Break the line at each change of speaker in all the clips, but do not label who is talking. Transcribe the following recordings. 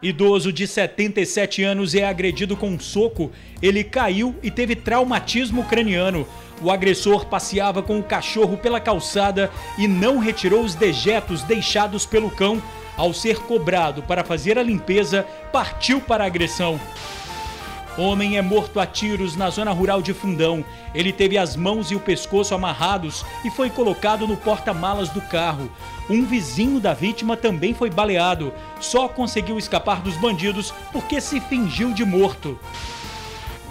Idoso de 77 anos é agredido com um soco. Ele caiu e teve traumatismo craniano. O agressor passeava com o cachorro pela calçada e não retirou os dejetos deixados pelo cão. Ao ser cobrado para fazer a limpeza, partiu para a agressão. Homem é morto a tiros na zona rural de Fundão. Ele teve as mãos e o pescoço amarrados e foi colocado no porta-malas do carro. Um vizinho da vítima também foi baleado. Só conseguiu escapar dos bandidos porque se fingiu de morto.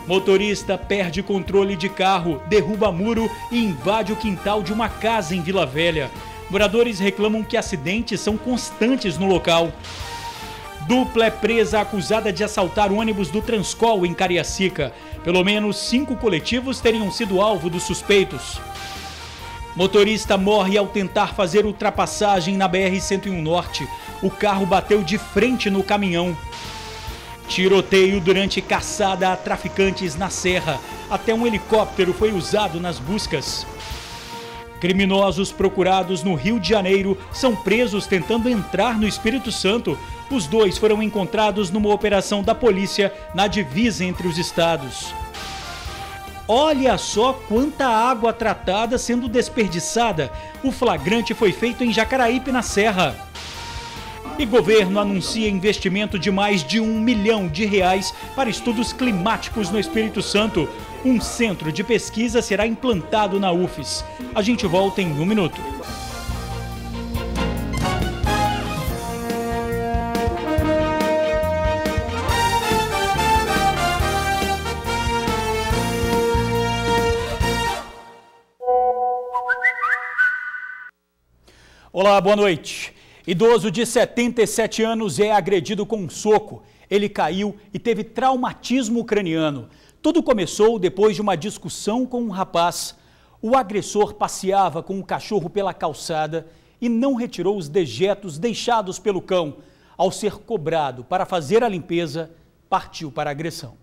Motorista perde controle de carro, derruba muro e invade o quintal de uma casa em Vila Velha. Moradores reclamam que acidentes são constantes no local. Dupla é presa acusada de assaltar o ônibus do Transcol em Cariacica. Pelo menos 5 coletivos teriam sido alvo dos suspeitos. Motorista morre ao tentar fazer ultrapassagem na BR-101 Norte. O carro bateu de frente no caminhão. Tiroteio durante caçada a traficantes na Serra. Até um helicóptero foi usado nas buscas. Criminosos procurados no Rio de Janeiro são presos tentando entrar no Espírito Santo. Os dois foram encontrados numa operação da polícia na divisa entre os estados. Olha só quanta água tratada sendo desperdiçada. O flagrante foi feito em Jacaraípe, na Serra. E governo anuncia investimento de mais de R$1 milhão para estudos climáticos no Espírito Santo. Um centro de pesquisa será implantado na UFES. A gente volta em 1 minuto. Olá, boa noite. Idoso de 77 anos é agredido com um soco. Ele caiu e teve traumatismo craniano. Tudo começou depois de uma discussão com um rapaz. O agressor passeava com o cachorro pela calçada e não retirou os dejetos deixados pelo cão. Ao ser cobrado para fazer a limpeza, partiu para a agressão.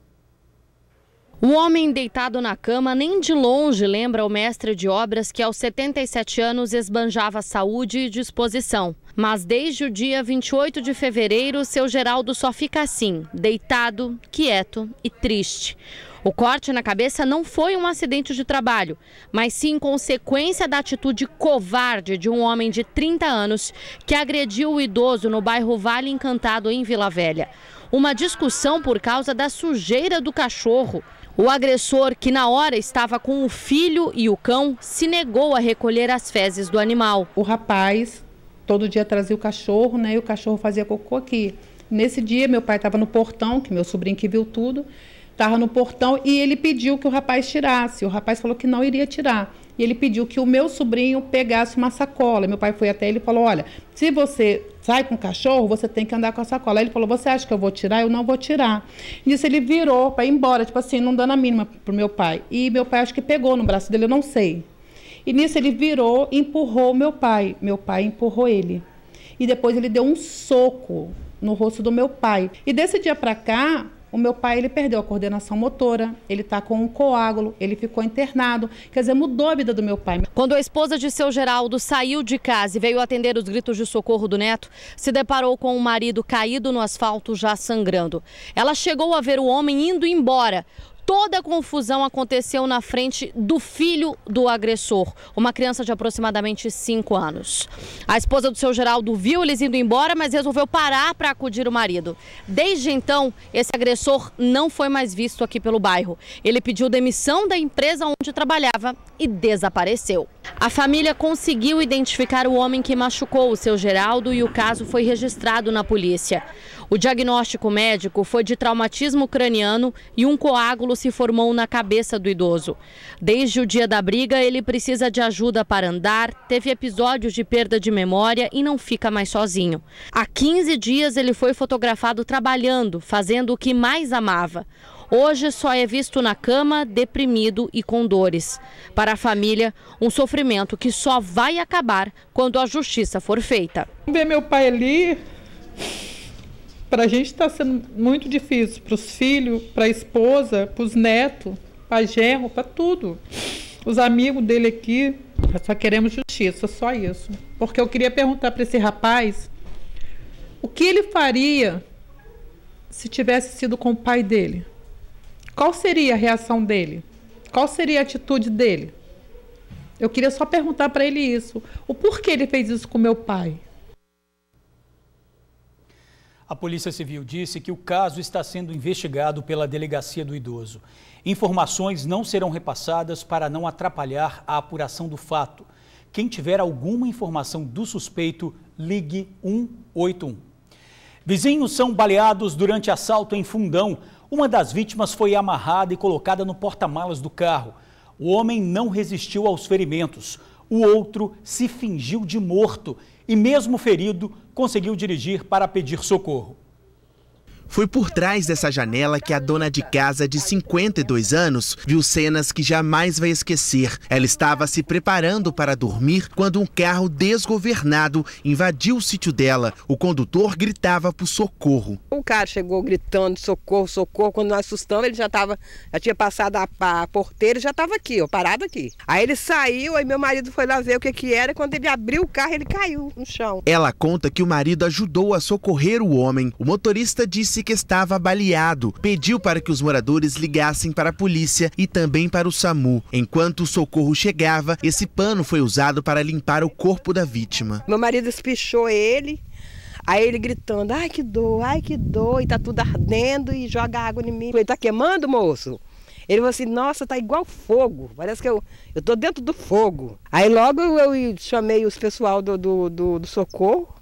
O homem deitado na cama nem de longe lembra o mestre de obras que aos 77 anos esbanjava saúde e disposição. Mas desde o dia 28 de fevereiro, seu Geraldo só fica assim, deitado, quieto e triste. O corte na cabeça não foi um acidente de trabalho, mas sim consequência da atitude covarde de um homem de 30 anos que agrediu o idoso no bairro Vale Encantado, em Vila Velha. Uma discussão por causa da sujeira do cachorro. O agressor, que na hora estava com o filho e o cão, se negou a recolher as fezes do animal.
O rapaz todo dia trazia o cachorro, né? E o cachorro fazia cocô aqui. Nesse dia, meu pai estava no portão, que meu sobrinho que viu tudo, estava no portão e ele pediu que o rapaz tirasse. O rapaz falou que não iria tirar. E ele pediu que o meu sobrinho pegasse uma sacola. Meu pai foi até ele e falou, olha, se você sai com o cachorro, você tem que andar com a sacola. Aí ele falou, você acha que eu vou tirar? Eu não vou tirar. E nisso ele virou para ir embora, tipo assim, não dando a mínima pro meu pai. E meu pai acho que pegou no braço dele, eu não sei. E nisso ele virou e empurrou meu pai. Meu pai empurrou ele. E depois ele deu um soco no rosto do meu pai. E desse dia para cá, o meu pai, ele perdeu a coordenação motora, ele está com um coágulo, ele ficou internado, quer dizer, mudou a vida do meu pai.
Quando a esposa de seu Geraldo saiu de casa e veio atender os gritos de socorro do neto, se deparou com o marido caído no asfalto, já sangrando. Ela chegou a ver o homem indo embora. Toda a confusão aconteceu na frente do filho do agressor, uma criança de aproximadamente 5 anos. A esposa do seu Geraldo viu eles indo embora, mas resolveu parar para acudir o marido. Desde então, esse agressor não foi mais visto aqui pelo bairro. Ele pediu demissão da empresa onde trabalhava e desapareceu. A família conseguiu identificar o homem que machucou o seu Geraldo e o caso foi registrado na polícia. O diagnóstico médico foi de traumatismo craniano e um coágulo se formou na cabeça do idoso. Desde o dia da briga, ele precisa de ajuda para andar, teve episódios de perda de memória e não fica mais sozinho. Há 15 dias ele foi fotografado trabalhando, fazendo o que mais amava. Hoje só é visto na cama, deprimido e com dores. Para a família, um sofrimento que só vai acabar quando a justiça for feita.
Ver meu pai ali, para a gente está sendo muito difícil, para os filhos, para a esposa, para os netos, para genro, para tudo. Os amigos dele aqui, nós só queremos justiça, só isso. Porque eu queria perguntar para esse rapaz o que ele faria se tivesse sido com o pai dele? Qual seria a reação dele? Qual seria a atitude dele? Eu queria só perguntar para ele isso. O porquê ele fez isso com meu pai?
A Polícia Civil disse que o caso está sendo investigado pela Delegacia do Idoso. Informações não serão repassadas para não atrapalhar a apuração do fato. Quem tiver alguma informação do suspeito, ligue 181. Vizinhos são baleados durante assalto em Fundão. Uma das vítimas foi amarrada e colocada no porta-malas do carro. O homem não resistiu aos ferimentos. O outro se fingiu de morto e, mesmo ferido, conseguiu dirigir para pedir socorro.
Foi por trás dessa janela que a dona de casa de 52 anos viu cenas que jamais vai esquecer. Ela estava se preparando para dormir quando um carro desgovernado invadiu o sítio dela. O condutor gritava por socorro.
O cara chegou gritando socorro, socorro. Quando nós assustamos, ele já tinha passado a porteira e já estava aqui, ó, parado aqui. Aí ele saiu, aí meu marido foi lá ver o que era. Quando ele abriu o carro, ele caiu no chão.
Ela conta que o marido ajudou a socorrer o homem. O motorista disse que estava baleado. Pediu para que os moradores ligassem para a polícia e também para o SAMU. Enquanto o socorro chegava, esse pano foi usado para limpar o corpo da vítima.
Meu marido espichou ele, aí ele gritando, ai que dor, e tá tudo ardendo e joga água em mim. Ele tá queimando, moço? Ele falou assim, nossa, tá igual fogo, parece que eu tô dentro do fogo. Aí logo eu chamei os pessoal do socorro.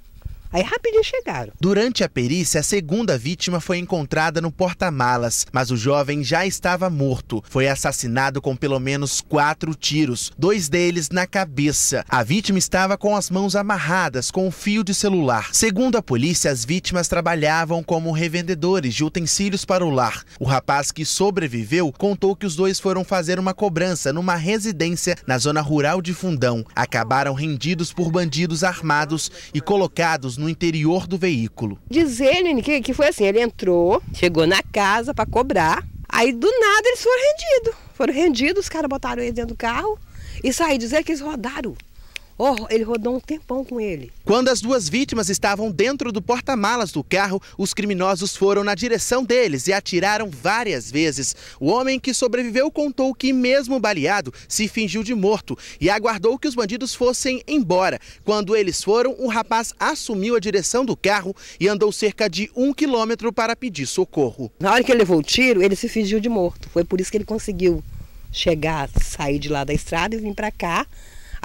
Aí rapidinho chegaram.
Durante a perícia, a segunda vítima foi encontrada no porta-malas, mas o jovem já estava morto. Foi assassinado com pelo menos 4 tiros, 2 deles na cabeça. A vítima estava com as mãos amarradas com um fio de celular. Segundo a polícia, as vítimas trabalhavam como revendedores de utensílios para o lar. O rapaz que sobreviveu contou que os dois foram fazer uma cobrança numa residência na zona rural de Fundão. Acabaram rendidos por bandidos armados e colocados no interior do veículo.
Diz ele que foi assim, ele entrou, chegou na casa para cobrar, aí do nada eles foram rendidos, os caras botaram ele dentro do carro e saíram, dizer que eles rodaram. Ele rodou um tempão com ele.
Quando as duas vítimas estavam dentro do porta-malas do carro, os criminosos foram na direção deles e atiraram várias vezes. O homem que sobreviveu contou que, mesmo baleado, se fingiu de morto e aguardou que os bandidos fossem embora. Quando eles foram, o rapaz assumiu a direção do carro e andou cerca de 1 quilômetro para pedir socorro.
Na hora que ele levou o tiro, ele se fingiu de morto. Foi por isso que ele conseguiu sair de lá da estrada e vir para cá.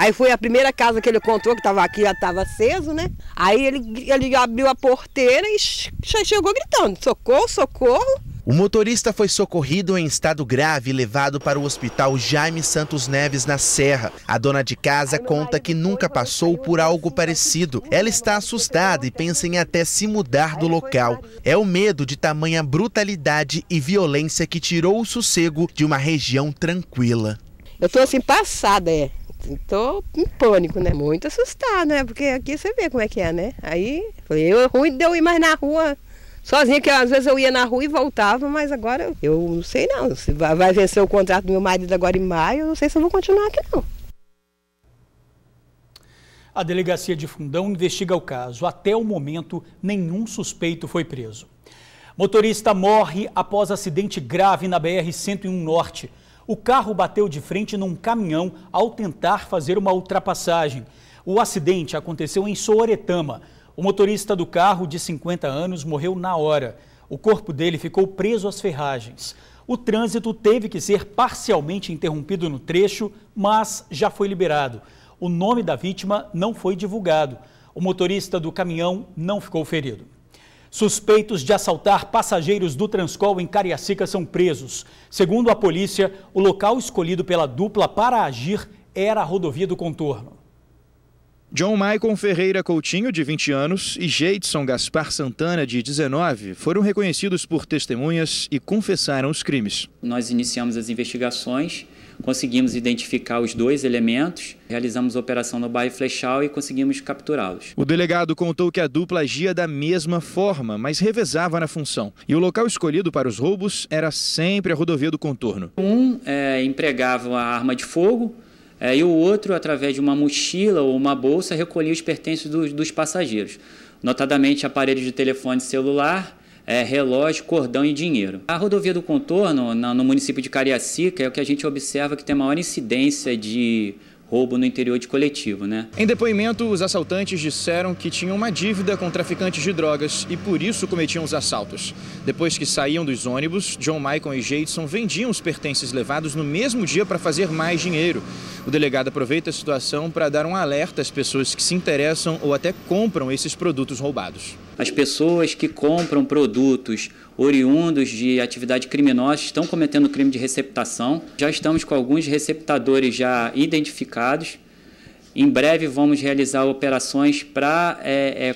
Aí foi a primeira casa que ele encontrou, que estava aqui, já estava aceso, né? Aí ele abriu a porteira e chegou gritando, socorro, socorro.
O motorista foi socorrido em estado grave e levado para o hospital Jaime Santos Neves, na Serra. A dona de casa conta que nunca passou por algo parecido. Ela está assustada e pensa em até se mudar do local. É o medo de tamanha brutalidade e violência que tirou o sossego de uma região tranquila.
Eu tô assim, passada, Tô em pânico, né? Muito assustada, né? Porque aqui você vê como é que é, né? Aí, foi ruim de eu ir mais na rua sozinha, que às vezes eu ia na rua e voltava, mas agora eu não sei não. Se vai vencer o contrato do meu marido agora em maio, eu não sei se eu vou continuar aqui não.
A Delegacia de Fundão investiga o caso. Até o momento, nenhum suspeito foi preso. Motorista morre após acidente grave na BR-101 Norte. O carro bateu de frente num caminhão ao tentar fazer uma ultrapassagem. O acidente aconteceu em Sooretama. O motorista do carro, de 50 anos, morreu na hora. O corpo dele ficou preso às ferragens. O trânsito teve que ser parcialmente interrompido no trecho, mas já foi liberado. O nome da vítima não foi divulgado. O motorista do caminhão não ficou ferido. Suspeitos de assaltar passageiros do Transcol em Cariacica são presos. Segundo a polícia, o local escolhido pela dupla para agir era a rodovia do Contorno.
John Maicon Ferreira Coutinho, de 20 anos, e Jeidson Gaspar Santana, de 19, foram reconhecidos por testemunhas e confessaram os crimes.
Nós iniciamos as investigações, conseguimos identificar os 2 elementos, realizamos a operação no bairro Flechal e conseguimos capturá-los.
O delegado contou que a dupla agia da mesma forma, mas revezava na função. E o local escolhido para os roubos era sempre a rodovia do Contorno.
Um empregava a arma de fogo e o outro, através de uma mochila ou uma bolsa, recolhia os pertences dos passageiros. Notadamente aparelhos de telefone celular, relógio, cordão e dinheiro. A rodovia do contorno, no município de Cariacica, é o que a gente observa que tem maior incidência de roubo no interior de coletivo, né?
Em depoimento, os assaltantes disseram que tinham uma dívida com traficantes de drogas e por isso cometiam os assaltos. Depois que saíam dos ônibus, John Michael e Jadson vendiam os pertences levados no mesmo dia para fazer mais dinheiro. O delegado aproveita a situação para dar um alerta às pessoas que se interessam ou até compram esses produtos roubados.
As pessoas que compram produtos oriundos de atividade criminosa estão cometendo crime de receptação. Já estamos com alguns receptadores já identificados. Em breve vamos realizar operações para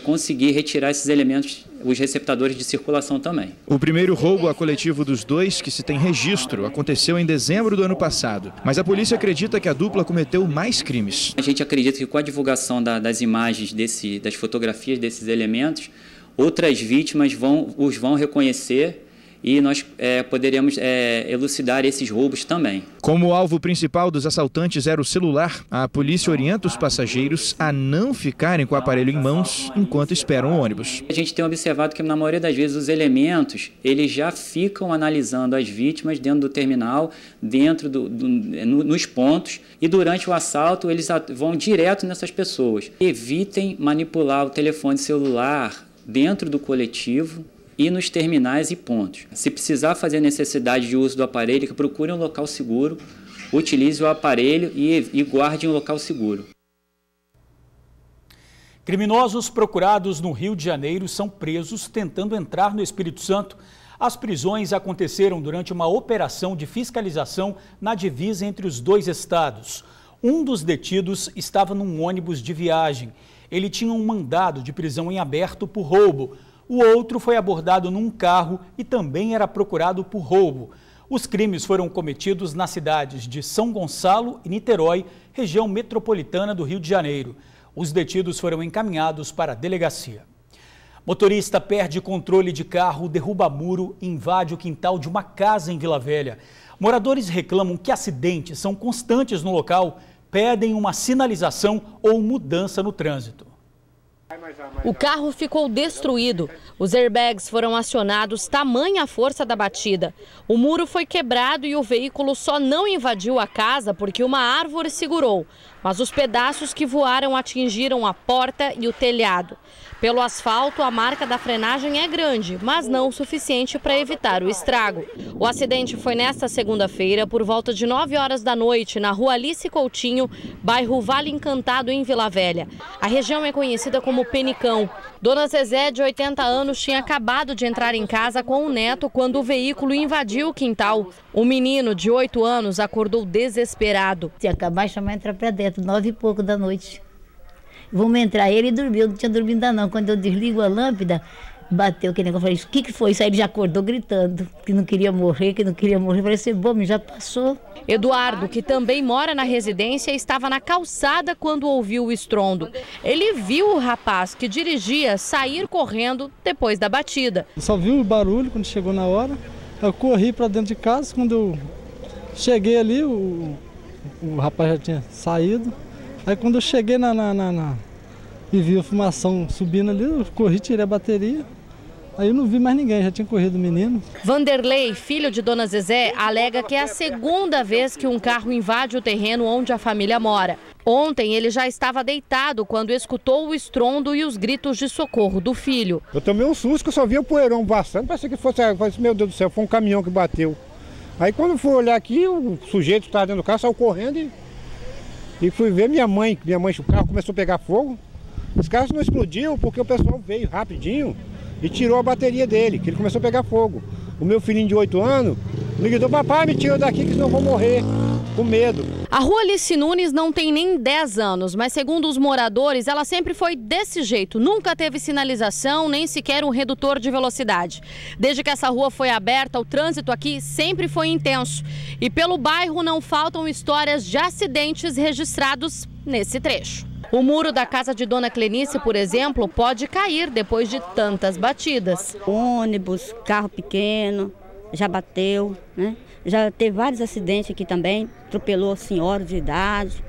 conseguir retirar esses elementos, os receptadores de circulação também.
O primeiro roubo a coletivo dos dois que se tem registro aconteceu em dezembro do ano passado. Mas a polícia acredita que a dupla cometeu mais crimes.
A gente acredita que com a divulgação das imagens, das fotografias desses elementos, outras vítimas os vão reconhecer e nós poderemos elucidar esses roubos também.
Como o alvo principal dos assaltantes era o celular, a polícia orienta os passageiros a não ficarem com o aparelho em mãos enquanto esperam o ônibus.
A gente tem observado que na maioria das vezes os elementos eles já ficam analisando as vítimas dentro do terminal, nos pontos, e durante o assalto eles vão direto nessas pessoas. Evitem manipular o telefone celular dentro do coletivo e nos terminais e pontos. Se precisar fazer necessidade de uso do aparelho, que procure um local seguro, utilize o aparelho e guarde em um local seguro.
Criminosos procurados no Rio de Janeiro são presos tentando entrar no Espírito Santo. As prisões aconteceram durante uma operação de fiscalização na divisa entre os dois estados. Um dos detidos estava num ônibus de viagem. Ele tinha um mandado de prisão em aberto por roubo. O outro foi abordado num carro e também era procurado por roubo. Os crimes foram cometidos nas cidades de São Gonçalo e Niterói, região metropolitana do Rio de Janeiro. Os detidos foram encaminhados para a delegacia. Motorista perde controle de carro, derruba muro e invade o quintal de uma casa em Vila Velha. Moradores reclamam que acidentes são constantes no local, pedem uma sinalização ou mudança no trânsito.
O carro ficou destruído. Os airbags foram acionados, tamanha a força da batida. O muro foi quebrado e o veículo só não invadiu a casa porque uma árvore segurou. Mas os pedaços que voaram atingiram a porta e o telhado. Pelo asfalto, a marca da frenagem é grande, mas não o suficiente para evitar o estrago. O acidente foi nesta segunda-feira, por volta de 9 horas da noite, na rua Alice Coutinho, bairro Vale Encantado, em Vila Velha. A região é conhecida como Penicão. Dona Zezé, de 80 anos, tinha acabado de entrar em casa com o neto quando o veículo invadiu o quintal. O menino, de 8 anos, acordou desesperado.
Se acabar, chamar entrar para dentro, 9 e pouco da noite. Vamos entrar, ele dormiu, não tinha dormido ainda não. Quando eu desligo a lâmpada, bateu aquele negócio, falei, o que foi isso? Aí ele já acordou gritando, que não queria morrer, Eu falei assim, bom, já passou.
Eduardo, que também mora na residência, estava na calçada quando ouviu o estrondo. Ele viu o rapaz que dirigia sair correndo depois da batida.
Eu só vi o barulho quando chegou na hora, eu corri para dentro de casa, quando eu cheguei ali, o rapaz já tinha saído. Aí quando eu cheguei e vi a fumação subindo ali, eu corri, tirei a bateria. Aí eu não vi mais ninguém, já tinha corrido o menino.
Vanderlei, filho de Dona Zezé, alega que é a segunda vez que um carro invade o terreno onde a família mora. Ontem ele já estava deitado quando escutou o estrondo e os gritos de socorro do filho.
Eu tomei um susto que eu só vi o poeirão passando, parecia que fosse, meu Deus do céu, foi um caminhão que bateu. Aí quando eu fui olhar aqui, o sujeito que estava dentro do carro saiu correndo e fui ver minha mãe, o carro começou a pegar fogo. Os carros não explodiu porque o pessoal veio rapidinho e tirou a bateria dele, que ele começou a pegar fogo. O meu filhinho de 8 anos me gritou, papai, me tira daqui que senão eu vou morrer, com medo.
A rua Alice Nunes não tem nem 10 anos, mas segundo os moradores, ela sempre foi desse jeito. Nunca teve sinalização, nem sequer um redutor de velocidade. Desde que essa rua foi aberta, o trânsito aqui sempre foi intenso. E pelo bairro não faltam histórias de acidentes registrados nesse trecho. O muro da casa de Dona Clenice, por exemplo, pode cair depois de tantas batidas.
Ônibus, carro pequeno, já bateu, né? Já teve vários acidentes aqui também, atropelou senhoras de idade.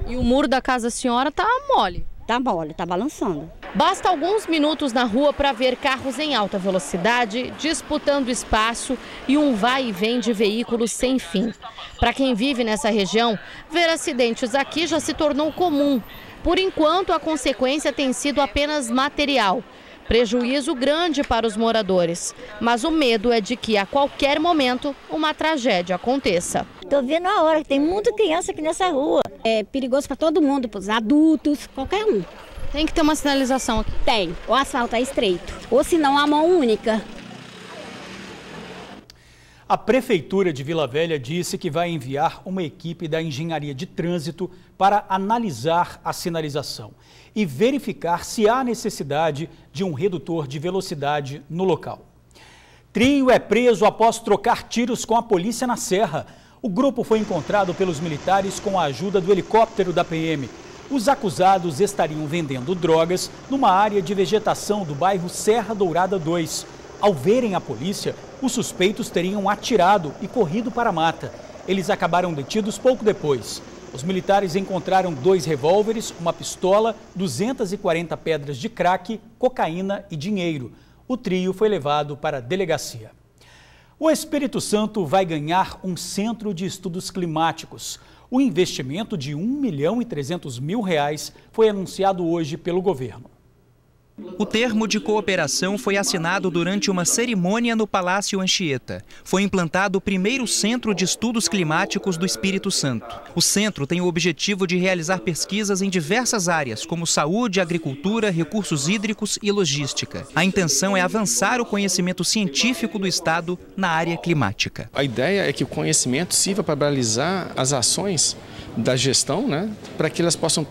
E o muro da casa da senhora tá mole?
Tá mole, tá balançando.
Basta alguns minutos na rua para ver carros em alta velocidade, disputando espaço e um vai e vem de veículos sem fim. Para quem vive nessa região, ver acidentes aqui já se tornou comum. Por enquanto, a consequência tem sido apenas material. Prejuízo grande para os moradores. Mas o medo é de que a qualquer momento uma tragédia aconteça.
Tô vendo a hora, tem muita criança aqui nessa rua. É perigoso para todo mundo, para os adultos, qualquer um.
Tem que ter uma sinalização aqui.
Tem, o asfalto é estreito, ou se não a mão única.
A Prefeitura de Vila Velha disse que vai enviar uma equipe da Engenharia de Trânsito para analisar a sinalização e verificar se há necessidade de um redutor de velocidade no local. Trio é preso após trocar tiros com a polícia na Serra. O grupo foi encontrado pelos militares com a ajuda do helicóptero da PM. Os acusados estariam vendendo drogas numa área de vegetação do bairro Serra Dourada 2. Ao verem a polícia, os suspeitos teriam atirado e corrido para a mata. Eles acabaram detidos pouco depois. Os militares encontraram 2 revólveres, uma pistola, 240 pedras de crack, cocaína e dinheiro. O trio foi levado para a delegacia. O Espírito Santo vai ganhar um centro de estudos climáticos. O investimento de R$ 1.300.000 foi anunciado hoje pelo governo.
O termo de cooperação foi assinado durante uma cerimônia no Palácio Anchieta. Foi implantado o primeiro Centro de Estudos Climáticos do Espírito Santo. O centro tem o objetivo de realizar pesquisas em diversas áreas, como saúde, agricultura, recursos hídricos e logística. A intenção é avançar o conhecimento científico do Estado na área climática.
A ideia é que o conhecimento sirva para balizar as ações da gestão, né, para que elas possam,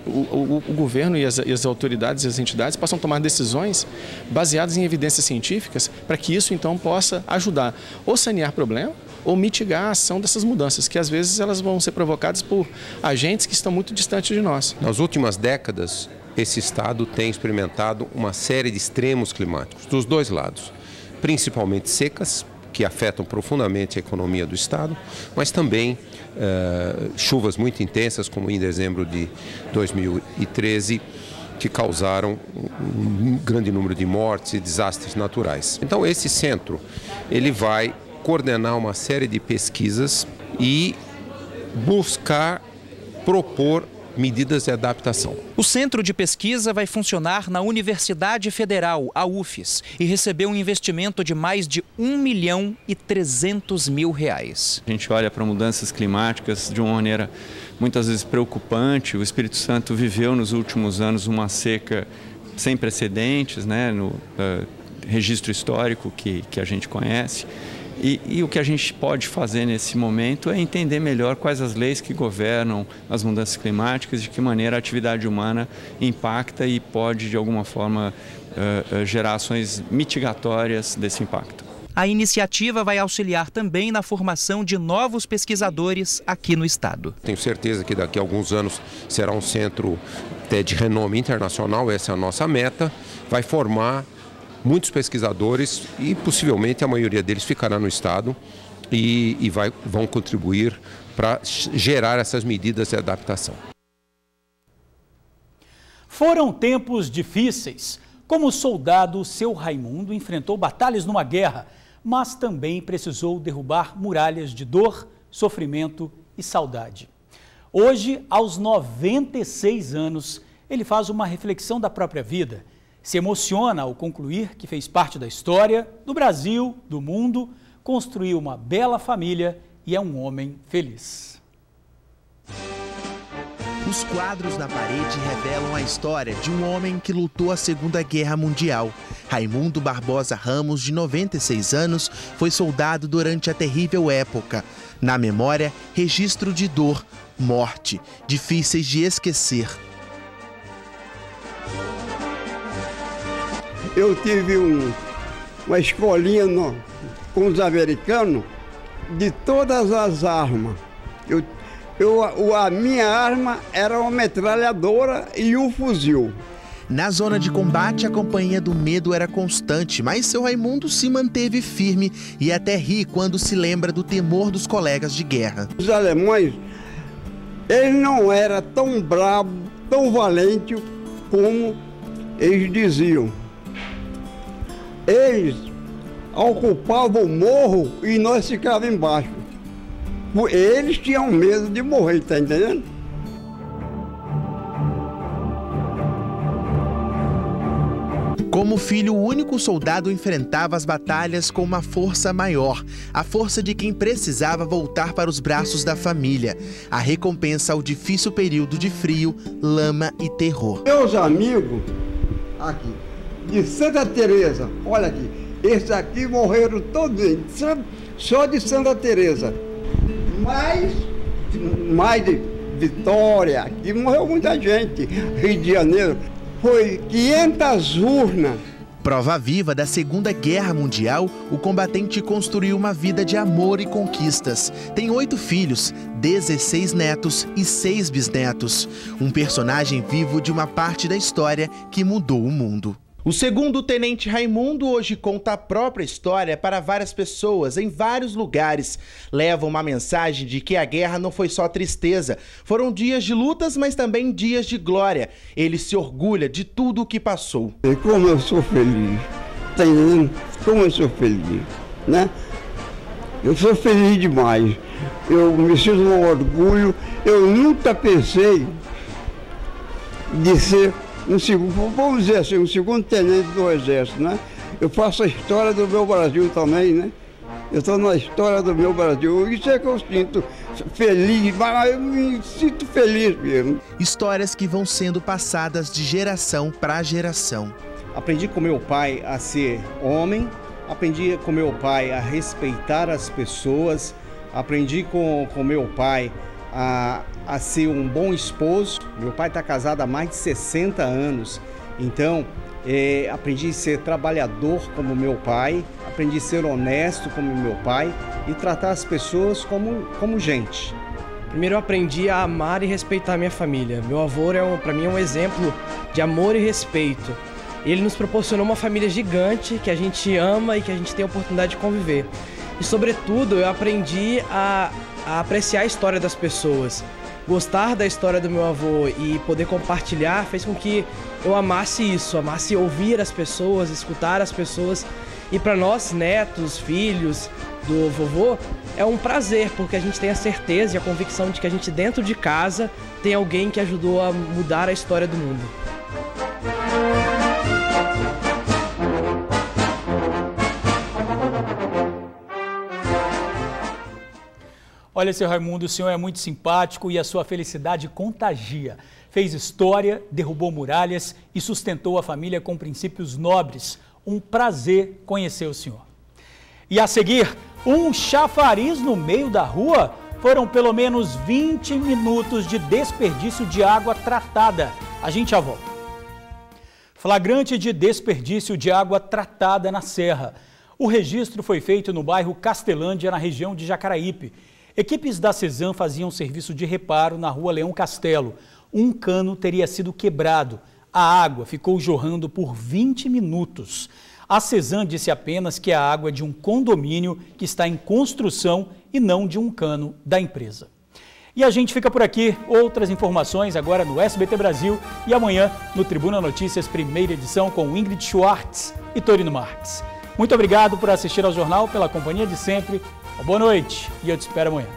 o governo e as autoridades e as entidades possam tomar decisões baseadas em evidências científicas, para que isso então possa ajudar ou sanear problema ou mitigar a ação dessas mudanças, que às vezes elas vão ser provocadas por agentes que estão muito distantes de nós.
Nas últimas décadas, esse estado tem experimentado uma série de extremos climáticos, dos dois lados, principalmente secas, que afetam profundamente a economia do estado, mas também chuvas muito intensas, como em dezembro de 2013, que causaram um grande número de mortes e desastres naturais. Então esse centro, ele vai coordenar uma série de pesquisas e buscar propor medidas de adaptação.
O centro de pesquisa vai funcionar na Universidade Federal, a UFES, e recebeu um investimento de mais de R$ 1.300.000.
A gente olha para mudanças climáticas de uma maneira muitas vezes preocupante. O Espírito Santo viveu nos últimos anos uma seca sem precedentes, né, no registro histórico que a gente conhece. E o que a gente pode fazer nesse momento é entender melhor quais as leis que governam as mudanças climáticas, de que maneira a atividade humana impacta e pode, de alguma forma, gerar ações mitigatórias desse impacto.
A iniciativa vai auxiliar também na formação de novos pesquisadores aqui no estado.
Tenho certeza que daqui a alguns anos será um centro de renome internacional, essa é a nossa meta, vai formar muitos pesquisadores e possivelmente a maioria deles ficará no estado e vão contribuir para gerar essas medidas de adaptação.
Foram tempos difíceis. Como soldado, seu Raimundo enfrentou batalhas numa guerra, mas também precisou derrubar muralhas de dor, sofrimento e saudade. Hoje, aos 96 anos, ele faz uma reflexão da própria vida. Se emociona ao concluir que fez parte da história, do Brasil, do mundo, construiu uma bela família e é um homem feliz.
Os quadros na parede revelam a história de um homem que lutou a Segunda Guerra Mundial. Raimundo Barbosa Ramos, de 96 anos, foi soldado durante a terrível época. Na memória, registro de dor, morte, difíceis de esquecer.
Eu tive uma escolinha com os americanos de todas as armas. A minha arma era uma metralhadora e um fuzil.
Na zona de combate, a companhia do medo era constante, mas seu Raimundo se manteve firme e até ri quando se lembra do temor dos colegas de guerra.
Os alemães, eles não eram tão bravos tão valente como eles diziam. Eles ocupavam o morro e nós ficávamos embaixo. Eles tinham medo de morrer, tá entendendo?
Como filho único, o soldado enfrentava as batalhas com uma força maior, a força de quem precisava voltar para os braços da família, a recompensa ao difícil período de frio, lama e terror.
Meus amigos, aqui, de Santa Teresa, olha aqui, esses aqui morreram todos, só de Santa Teresa. Mais de Vitória, aqui morreu muita gente, Rio de Janeiro. Foi 500 urnas.
Prova viva da Segunda Guerra Mundial, o combatente construiu uma vida de amor e conquistas. Tem 8 filhos, 16 netos e 6 bisnetos. Um personagem vivo de uma parte da história que mudou o mundo. O segundo tenente Raimundo hoje conta a própria história para várias pessoas em vários lugares. Leva uma mensagem de que a guerra não foi só tristeza. Foram dias de lutas, mas também dias de glória. Ele se orgulha de tudo o que passou.
E como eu sou feliz, tá entendendo? Como eu sou feliz, né? Eu sou feliz demais. Eu me sinto um orgulho. Eu nunca pensei de ser vamos dizer assim, um segundo tenente do Exército, né? Eu faço a história do meu Brasil também, né? Eu estou na história do meu Brasil. Isso é que eu sinto feliz, mas eu me sinto feliz mesmo.
Histórias que vão sendo passadas de geração para geração.
Aprendi com meu pai a ser homem, aprendi com meu pai a respeitar as pessoas, aprendi com meu pai a ser um bom esposo. Meu pai está casado há mais de 60 anos, então aprendi a ser trabalhador como meu pai, aprendi a ser honesto como meu pai e tratar as pessoas como gente.
Primeiro eu aprendi a amar e respeitar minha família. Meu avô, para mim, é um exemplo de amor e respeito. Ele nos proporcionou uma família gigante que a gente ama e que a gente tem a oportunidade de conviver. E, sobretudo, eu aprendi a apreciar a história das pessoas. Gostar da história do meu avô e poder compartilhar fez com que eu amasse isso, amasse ouvir as pessoas, escutar as pessoas. E para nós, netos, filhos do vovô, é um prazer, porque a gente tem a certeza e a convicção de que a gente dentro de casa tem alguém que ajudou a mudar a história do mundo.
Olha, seu Raimundo, o senhor é muito simpático e a sua felicidade contagia. Fez história, derrubou muralhas e sustentou a família com princípios nobres. Um prazer conhecer o senhor. E a seguir, um chafariz no meio da rua? Foram pelo menos 20 minutos de desperdício de água tratada. A gente já volta. Flagrante de desperdício de água tratada na Serra. O registro foi feito no bairro Castelândia, na região de Jacaraípe. Equipes da Cesan faziam serviço de reparo na rua Leão Castelo. Um cano teria sido quebrado. A água ficou jorrando por 20 minutos. A Cesan disse apenas que a água é de um condomínio que está em construção e não de um cano da empresa. E a gente fica por aqui. Outras informações agora no SBT Brasil e amanhã no Tribuna Notícias, primeira edição com Ingrid Schwartz e Torino Marques. Muito obrigado por assistir ao jornal, pela companhia de sempre. Boa noite e eu te espero amanhã.